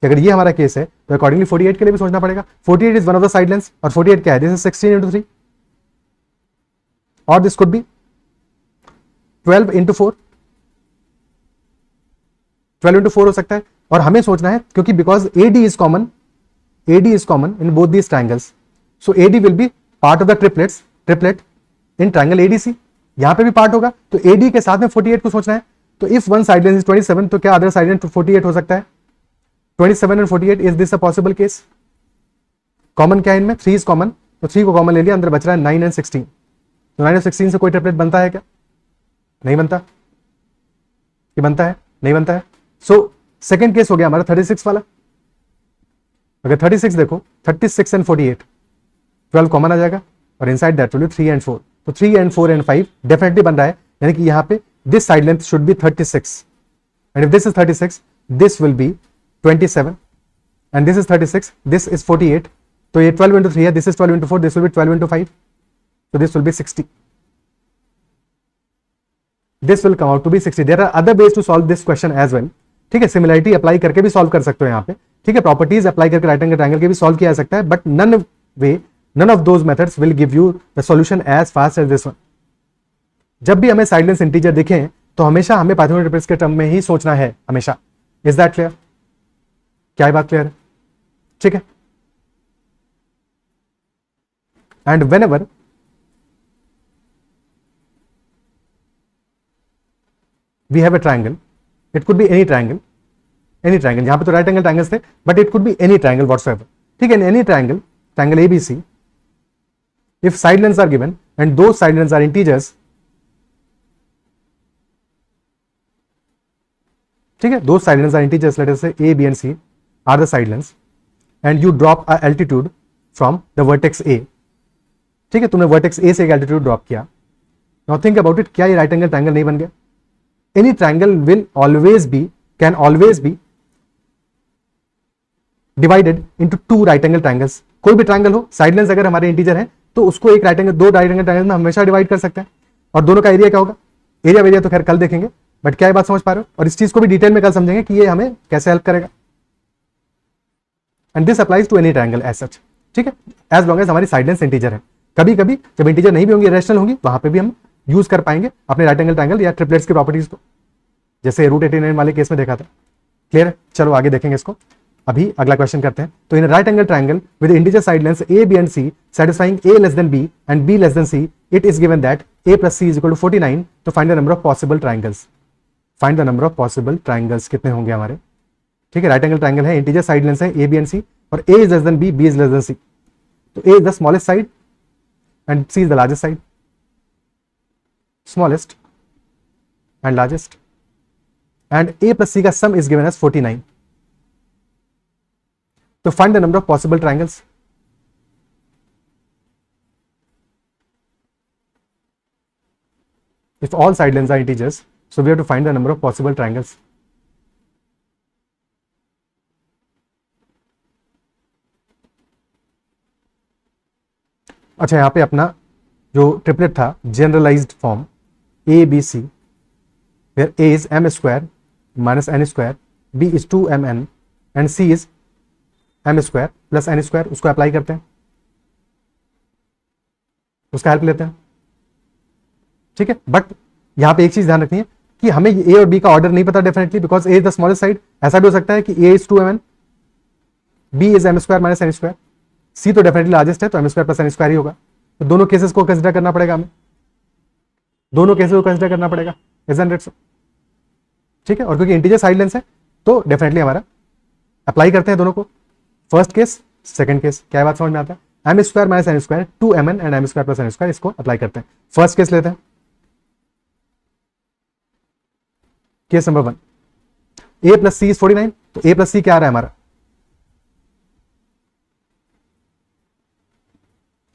अगर ये हमारा केस है तो अकॉर्डिंगली 48 के लिए भी सोचना पड़ेगा. 48 is one of the side lens, और 48 क्या है, दिस इज 16 इंटू 3, और this could be 12 into 4, 12 into 4 हो सकता है. और हमें सोचना है क्योंकि because AD is common, AD is common in both these triangles, so AD will be part of the triplet in triangle ADC. यहां पे भी पार्ट होगा, तो AD के साथ में 48 को सोचना है. तो if one side lens is 27, तो क्या अदर साइड लेंस 48 हो सकता है? 27 and 48, is this a possible case? Common क्या है इनमें, 3 इज कॉमन, तो 3 को कॉमन ले लिया, अंदर बच रहा है 9 एंड 16. तो 9 और 16 से कोई ट्रिपलेट बनता है क्या? नहीं बनता. ये बनता है? नहीं बनता है. सो सेकंड केस हो गया हमारा 36 वाला. अगर 36 देखो, 36 एंड 48, 12 कॉमन आ जाएगा, और inside that will B 3 and 4. तो 3 एंड 4 एंड 5 डेफिनेटली बन रहा है, यानी कि यहाँ पे this side length should be 36, and if this is 36, this will B 27 and this is 36, this is 48, तो ये 12 into 3 है, this is 12 into 4, this will be 12 into 5, so this will be 60. This will come out to be 60. There are other ways to solve this question as well. ठीक है, similarity apply करके भी solve कर सकते हो यहाँ पे. ठीक है, प्रॉपर्टीज अप्लाई करके राइट एंगल ट्रायंगल के भी सॉल्व किया जा सकता है, but none of those methods will give you the solution as fast as this one. जब भी हमें साइड लेंस इंटीजर दिखे तो हमेशा हमें पैथोमेट्रिक ट्रिपलेट्स के टर्म में ही सोचना है हमेशा. Is that clear? क्या बात क्लियर है? ठीक है. And whenever we have a triangle, it could be any triangle, यहां पे तो राइट एंगल ट्राइंगल्स थे, but it could be any triangle whatsoever. ठीक है, in any triangle, triangle ABC, if side lengths are given and दो side lengths are integers, ठीक है, दो side lengths are integers, let us say A B and C are the side lengths and you drop a altitude from the vertex A. ठीक है, तुमने vertex A से एक altitude drop किया। Now think about it, क्या ये right angle triangle नहीं बन गया? Any triangle will always be, can always be divided into two right angle triangles. कोई भी ट्रायंगल हो, साइड लेंस अगर हमारे इंटीजर है तो उसको एक राइट एंगल, दो राइट एंगल ट्रायंगल में हमेशा डिवाइड कर सकते हैं। और दोनों का एरिया क्या होगा? एरिया वेरिया तो खैर कल देखेंगे, बट क्या ये बात समझ पा रहे हो? और इस चीज को भी डिटेल में कल समझेंगे कि ये हमें कैसे हेल्प करेगा। And this applies to any triangle as such. ठीक है, एज लॉन्ग एज हमारी साइड लेंस इंटीजर है। कभी कभी जब इंटीजर नहीं भी होंगी, इरेशनल होंगी, वहां पे भी हम यूज कर पाएंगे अपने राइट एंगल ट्रायंगल या ट्रिपलेट्स की प्रॉपर्टीज को, जैसे √89 वाले केस में देखा था। क्लियर है? चलो आगे देखेंगे इसको। अभी अगला क्वेश्चन करते हैं। तो in right angle triangle with integer side lengths A B and C satisfying a less than b and b less than c, it is given that a plus c is equal to 49. तो find the number of possible triangles. Find the number of possible triangles कितने होंगे हमारे? ठीक है, right angle triangle है, integer side lens है a b and c और a is less than b, b is less than c. तो a is the smallest side and c is the largest side. Smallest and largest. And a plus c का sum is given as 49. तो find the number of possible triangles. If all side lengths are integers, so we have to find the number of possible triangles. अच्छा, यहां पे अपना जो triplet था, generalized form A B C, where A is M square minus N square, B is 2mn and C is M square plus N square, उसको apply करते हैं, उसका हेल्प लेते हैं। ठीक है, बट यहां पे एक चीज ध्यान रखनी है कि हमें ए और बी का ऑर्डर नहीं पता definitely, because A is the smallest side. ऐसा भी हो सकता है कि A is 2mn, B is M square minus N square, C तो डेफिनेटली लार्जेस्ट है तो M square plus N square ही होगा। तो दोनों केसेस को कंसिडर करना पड़ेगा हमें, दोनों केसेस को कंसिडर करना पड़ेगा, इजंट इट सो? ठीक है, और क्योंकि इंटीजर साइड लेंस है तो डेफिनेटली हमारा अप्लाई करते हैं दोनों को, फर्स्ट केस सेकंड केस। क्या बात समझ में आता है? M square minus N square, 2mn and M square plus N square, इसको अप्लाई करते हैं। फर्स्ट केस लेते हैं, case number 1, a plus C is 49। तो a प्लस सी क्या आ रहा है हमारा?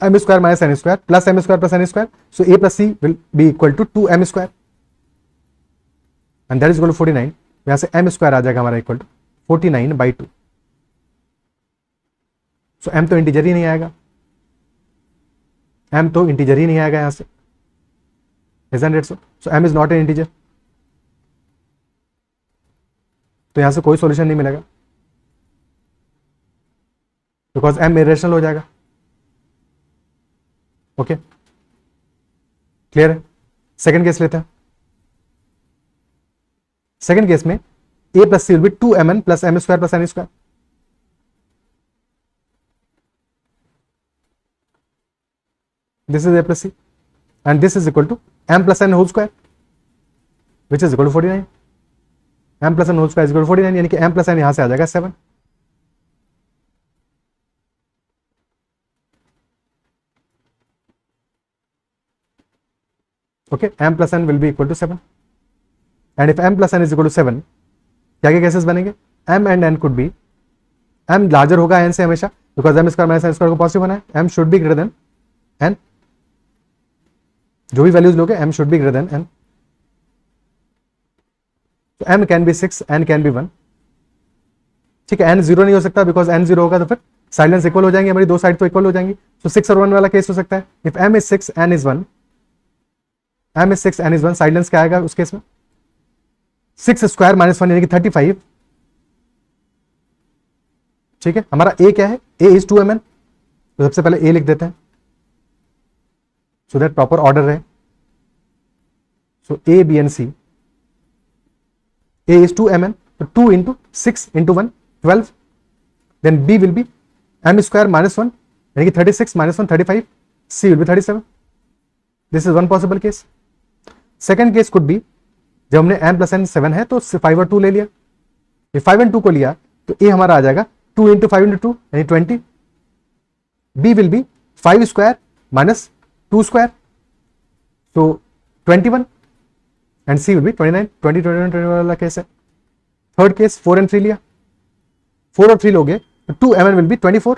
M square minus N square plus M square plus N square, so a plus C will be equal to 2m square and that is equal to 49। यहां से m square आ जाएगा हमारा इक्वल टू 49/2। सो m तो integer ही नहीं आएगा, m तो इंटीजर ही नहीं आएगा यहां से, isn't it so? So m is not an integer, तो यहां से कोई सॉल्यूशन नहीं मिलेगा बिकॉज m इरेशनल हो जाएगा। ओके, क्लियर है? सेकंड केस लेते हैं। सेकंड केस में a plus C will be 2mn plus M square plus N square. This is a plus c and this is equal to m plus n whole square which is equal to 49. m plus n whole square is equal to 49, यानी कि m plus n यहां से आ जाएगा 7। Okay, m plus n will be equal to 7 and if m plus n is equal to 7, क्या क्या cases बनेंगे? m and n could be, m larger होगा n से हमेशा because m square minus n square को positive होना है, m should be greater than n, जो भी वैल्यूज लोगे m should be greater than n। तो m can be 6, n can be 1। ठीक है, n 0 नहीं हो सकता बिकॉज n 0 होगा तो फिर साइड लेंस इक्वल हो जाएंगे, हमारी दो साइड तो इक्वल हो जाएंगी। तो 6 और 1 वाला केस हो सकता है। If m is 6 n is 1, m is 6 n is 1, side lens क्या आएगा उस केस में? 6 स्क्वायर माइनस 1 यानी कि 35। ठीक है, हमारा a क्या है? a इज 2mn, तो सबसे पहले a लिख देते हैं so that proper order रहे। so a b and c, a is 2mn, so 2 into 6 into 1 12, then b will be m square minus 1 यानी कि 36 minus 1 35, c will be 37। this is one possible case। second case could be जब हमने m plus n 7 है तो 5 और 2 ले लिया, ये 5 and 2 को लिया तो a हमारा आ जाएगा 2 into 5 into 2 यानी 20, b will be 5 square minus 2 square, so 21 and c will be 29। 20 21 21 वाला केस है। थर्ड केस 4 and 3 लिया, 4 और 3 लोगे तो 2mn will be 24,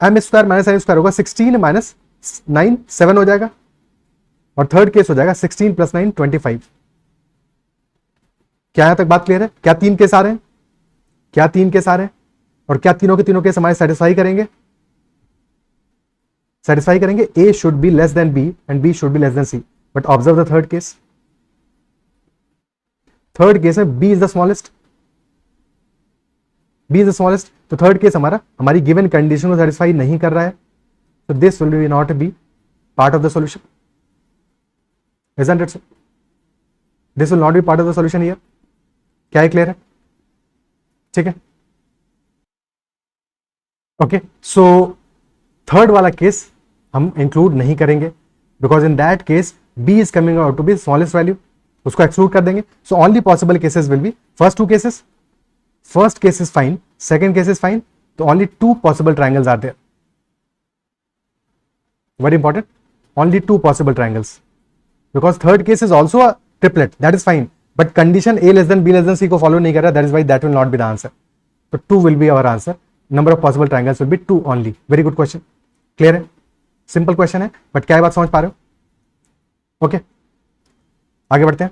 M square minus N square होगा 16 माइनस 9 7 हो जाएगा, और थर्ड केस हो जाएगा 16 प्लस 9 25। क्या यहां तक बात क्लियर है? क्या 3 केस आ रहे हैं? क्या 3 केस आ रहे हैं? और क्या तीनों के तीनों केस हमारे सेटिस्फाई करेंगे? सेटिस्फाई करेंगे। A should be less than B and B should be less than C, but observe the third case. Third case में B is the smallest, B is the smallest, तो third case हमारी given condition को satisfy नहीं कर रहा है, तो this will be not be part of the solution, isn't it so? This will not be part of the solution here. क्या है? क्लियर है? ठीक है, ओके। सो थर्ड वाला केस हम इंक्लूड नहीं करेंगे, because in that case B is coming out to be smallest value, उसको एक्सक्लूड कर देंगे। So only possible cases will be first two cases, first case is fine, second case is fine, तो only 2 possible triangles are there. Very important, only 2 possible triangles, because third case is also a triplet, that is fine, but condition a less than b less than c को follow नहीं कर रहा, that is why that will not be the answer. So 2 will be our answer. Number of possible triangles will be 2 only. Very good question. Clear है? Simple question है, but क्या बात समझ पा रहे हो? Okay, आगे बढ़ते हैं।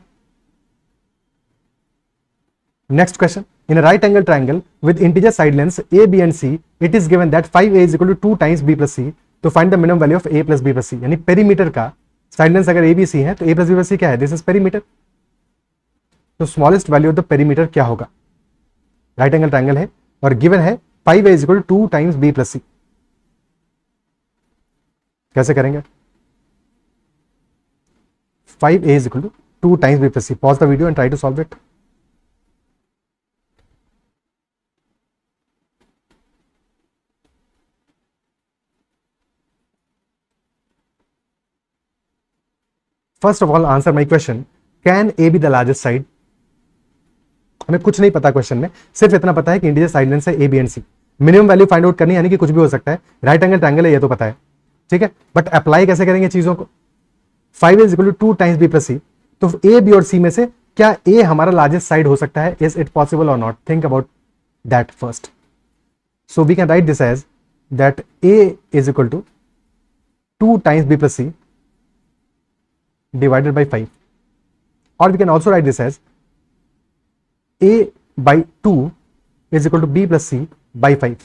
Next question. In a right angle triangle with integer side lengths a, b and c, it is given that 5a is equal to 2 times b plus c. तो find the minimum value of a plus b plus c. यानी perimeter का side length अगर a b c है तो a plus b plus c क्या है? This is perimeter. तो smallest value of the perimeter क्या होगा? राइट एंगल ट्रायंगल है और गिवन है 5a is equal to 2 times b plus c. कैसे करेंगे? 5a is equal to 2 times b plus c. Pause the video and try to solve it. First of all answer my question, can A B the largest side? हमें कुछ नहीं पता question में, सिर्फ इतना पता है कि इंटीजर साइड लेंथ है A B and C. Minimum value find out करनी, यानी कि कुछ भी हो सकता है, राइट एंगल ट्रायंगल है ये तो पता है, ठीक है, बट अप्लाई कैसे करेंगे चीजों को? 5 is equal to 2 times B plus C, तो ए बी और सी में से क्या ए हमारा लार्जेस्ट साइड हो सकता है? इज इट पॉसिबल और not? Think about that first. So we can write this as that A is equal to 2 times B plus C divided by 5, or we can also write this as a by 2 is equal to b plus c by 5.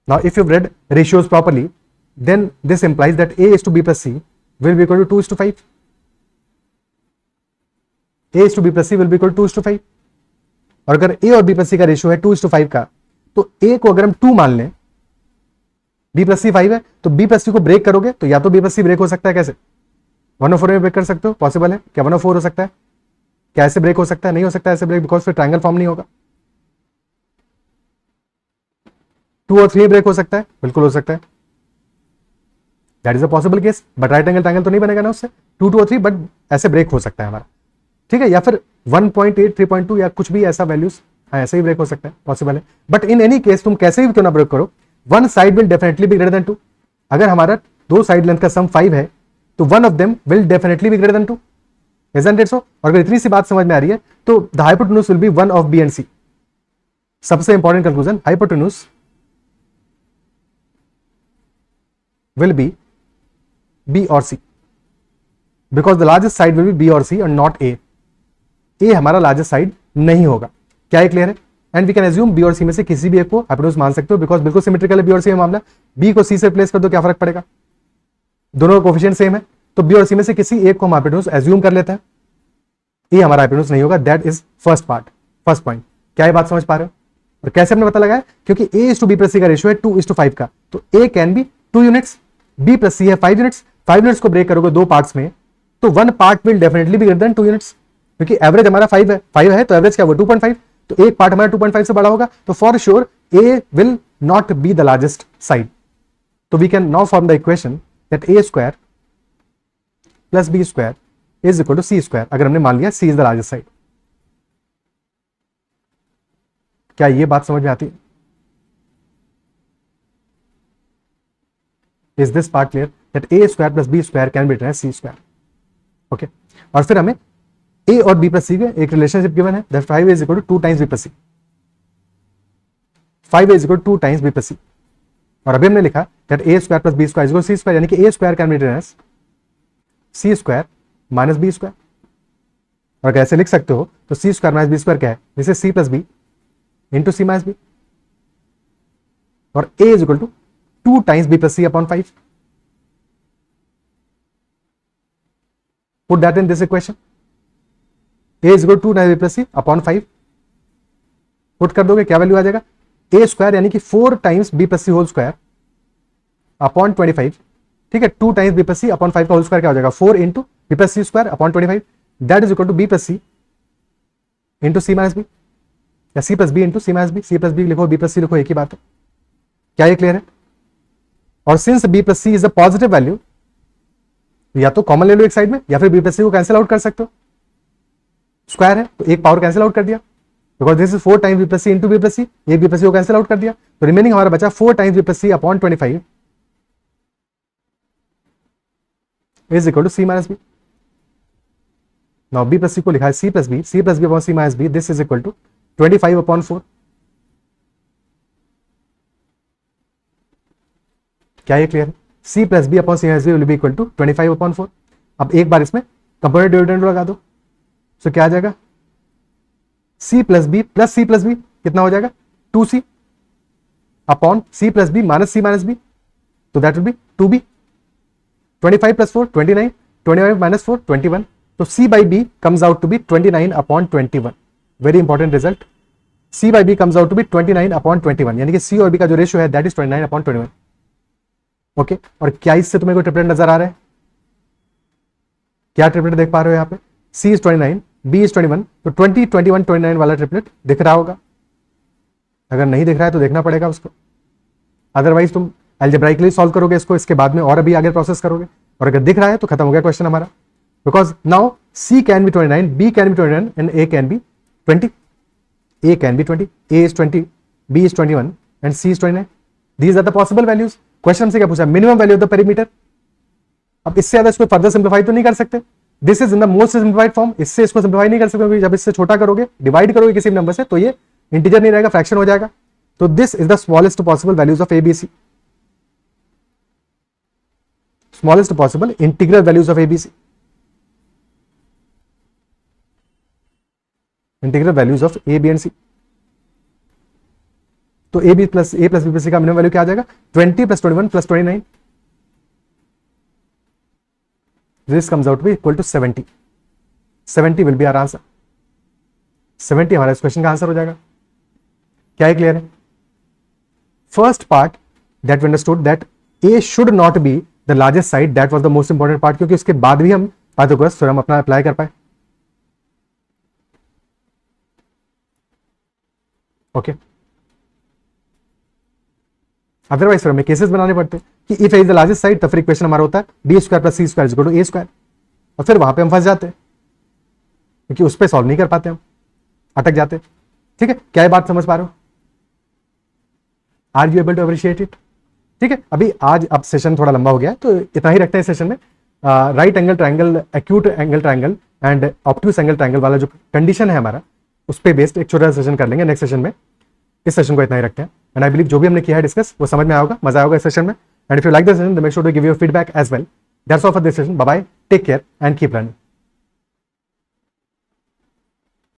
Now if you've read ratios properly, then this implies that a is to b plus c will be equal to 2 is to 5. a is to b plus c will be equal to 2 is to 5. और अगर a और b plus c का ratio है 2 is to 5 का, तो a को अगर हम 2 मान लें, b प्लस सी 5 है, तो b प्लस सी को ब्रेक करोगे तो या तो b प्लस सी ब्रेक हो सकता है, कैसे? 1/4 में ब्रेक कर सकते हो, पॉसिबल है क्या? 1/4 हो सकता है क्या? ऐसे ब्रेक हो सकता है? नहीं हो सकता ऐसे ब्रेक, बिकॉज फिर ट्रायंगल फॉर्म नहीं होगा। 2 और 3 ब्रेक हो सकता है, बिल्कुल हो सकता है, that is a possible case, but right angle triangle तो नहीं बनेगा ना उससे। 2, 2 और 3, बट ऐसे ब्रेक हो सकता है हमारा, ठीक है, या फिर 1.8, 3.2 या कुछ भी ऐसा वैल्यूज, हाँ ऐसे ही ब्रेक हो सकता है, पॉसिबल है। बट इन एनी केस तुम कैसे भी क्यों ना ब्रेक करो, one side will definitely be greater than 2। अगर हमारा 2 साइड लेंथ का सम 5 है तो one of them will definitely be greater than 2, isn't it so? और अगर इतनी सी बात समझ में आ रही है तो the hypotenuse will be one of B and C. सबसे important conclusion, hypotenuse will be B और C, because the largest side will be B और सी और नॉट ए। ए हमारा लार्जेस्ट साइड नहीं होगा। क्या ये क्लियर है? And we can assume B और सी में से किसी भी एक को हाइपोटेन्यूज मान सकते हो, बिकॉज बिल्कुल सिमेट्रिकल है बी और सी में मामला। बी को सी से रिप्लेस कर दो, क्या फर्क पड़ेगा? दोनों का कोफिशिएंट सेम है, तो बी और सी में से किसी एक को हम हाइपोटेन्यूज एज्यूम कर लेते हैं। ए हमारा हाइपोटेन्यूज नहीं होगा, that is first part, first point. क्या ये बात समझ पा रहे हो? और कैसे हमने पता लगाया? क्योंकि A is to B plus सी का रेशियो है 2 is to 5 का, तो A can be 2 units, B plus C है 5 यूनिट्स। 5 यूनिट्स को ब्रेक करोगे 2 पार्ट्स में, तो 1 part will definitely be greater than 2 units, क्योंकि एवरेज हमारा 5 है, तो एवरेज क्या हुआ? 2.5, तो एक पार्ट हमारा 2.5 से बड़ा होगा, तो for sure A will not be the largest side. तो we can now form the equation that A square plus B square is equal to C square, अगर हमने मान लिया C is the largest side. क्या ये बात समझ में आती है? Is this part clear that A square plus B square can be written as C square? Okay, और फिर हमें ए और बी प्लस सी का एक रिलेशनशिप गिवन है, that 5a is equal to 2 times B plus C, 5a is equal to 2 times B plus C. और अभी हमने लिखा that A square plus B square is equal C square, यानी कि A square can be written as C square minus B square. और कैसे लिख सकते हो तो C square minus B square क्या है, this is C plus B into C minus B, और a is equal to 2 times b plus C upon 5। Put that in this equation, a is equal to 2 times b plus C upon 5। Put कर दोगे क्या value आ जाएगा, a square यानी कि 4 times b plus C whole square upon 25, ठीक है। 2 times b plus सी upon 5 का whole square क्या हो जाएगा, 4 into b plus C square upon 25, that is equal to b plus C into C minus B, या C plus B into C minus B. C plus B लिखो, B plus C लिखो, एक ही बात है। क्या ये क्लियर है? और since b plus C is a positive value, या तो कॉमन ले लो एक साइड में, या फिर b प्लस सी को कैंसिल आउट कर सकते हो, स्क्वायर है तो एक पावर कैंसिल आउट कर दिया, because this is 4 times b plus C into b plus c, ये b प्लस सी को कैंसिल आउट कर दिया, तो रिमेनिंग हमारा बचा 4 times b plus C upon 25 is equal to c minus b. Now b plus c को लिखा है c plus b upon c minus b, this is equal to 25 upon 4। क्या ये क्लियर है? c plus b upon c minus b will be equal to 25 upon 4। अब एक बार इसमें component dividend लगा दो, सो क्या आ जाएगा, c प्लस बी कितना हो जाएगा, 2c upon c plus b minus c minus b, तो that will be 2b। 25 plus 4 29, 25 minus 4 21, तो c by b comes out to be 29 upon 21। Very important result, c by b comes out to be 29 upon 21, यानी कि c और b का जो ratio है that is 29 upon 21। Okay, और क्या इससे तुम्हें कोई ट्रिपलेट नजर आ रहा है? क्या ट्रिपलेट देख पा रहे हो यहाँ पे, c इज 29, b इज 21, तो 20 21 29 वाला ट्रिपलेट दिख रहा होगा। अगर नहीं दिख रहा है तो देखना पड़ेगा उसको, अदरवाइज तुम अलजेब्राइकली सॉल्व करोगे इसको, इसके बाद में और अभी आगे प्रोसेस करोगे, और अगर दिख रहा है तो खत्म हो गया क्वेश्चन हमारा, because now c can be 29, b can be 29 and a can be 20, a can be 20, a is 20, b is 21 and c is 29। These are the possible values. Question से क्या पूछा, minimum value of the perimeter. अब इससे ज्यादा इसको further simplify तो नहीं कर सकते, this is in the most simplified form. इससे इसको सिंप्लीफाई नहीं कर सकते, जब इससे छोटा करोगे, डिवाइड करोगे किसी नंबर से, तो ये इंटीजर नहीं रहेगा, फ्रैक्शन हो जाएगा। तो this is the smallest possible values of a b c, smallest possible integral values of a b c, integral values of a B and c. तो ए प्लस बी प्लस सी का मिनिमम वैल्यू क्या आ जाएगा, 20 plus 21 plus 29, this comes out be equal to 70। 70 will be our answer, 70 हमारा इस question का answer हो जाएगा। क्या है क्लियर है? First part that we understood that A should not be the largest side, that was the most important part, क्योंकि उसके बाद भी हम पाइथागोरस थ्योरम अपना अप्लाई कर पाए। ओके, अदरवाइज फिर हमें केसेस बनाने पड़ते कि if A is the largest side, तो फिर इक्वेशन हमारा होता है B square plus C square is equal to A square, और फिर वहां पे हम फंस जाते हैं, क्योंकि उस पर सॉल्व नहीं कर पाते, हम अटक जाते। ठीक है, क्या ये बात समझ पा रहे हो? Are you able to appreciate it? ठीक है, अभी आज अब सेशन थोड़ा लंबा हो गया, तो इतना ही रखते हैं सेशन में। Right angle triangle, acute angle triangle and obtuse angle triangle वाला जो कंडीशन है हमारा, उस पर बेस्ड एक छोटा सेशन कर लेंगे नेक्स्ट सेशन में। इस सेशन को इतना ही रखते हैं, एंड आई बिलीव जो भी हमने किया है डिस्कस वो समझ में आएगा, मजा आएगा इस सेशन में। And if you like this session, make sure to give your feedback as well. That's all for this session, bye bye, take care and keep learning.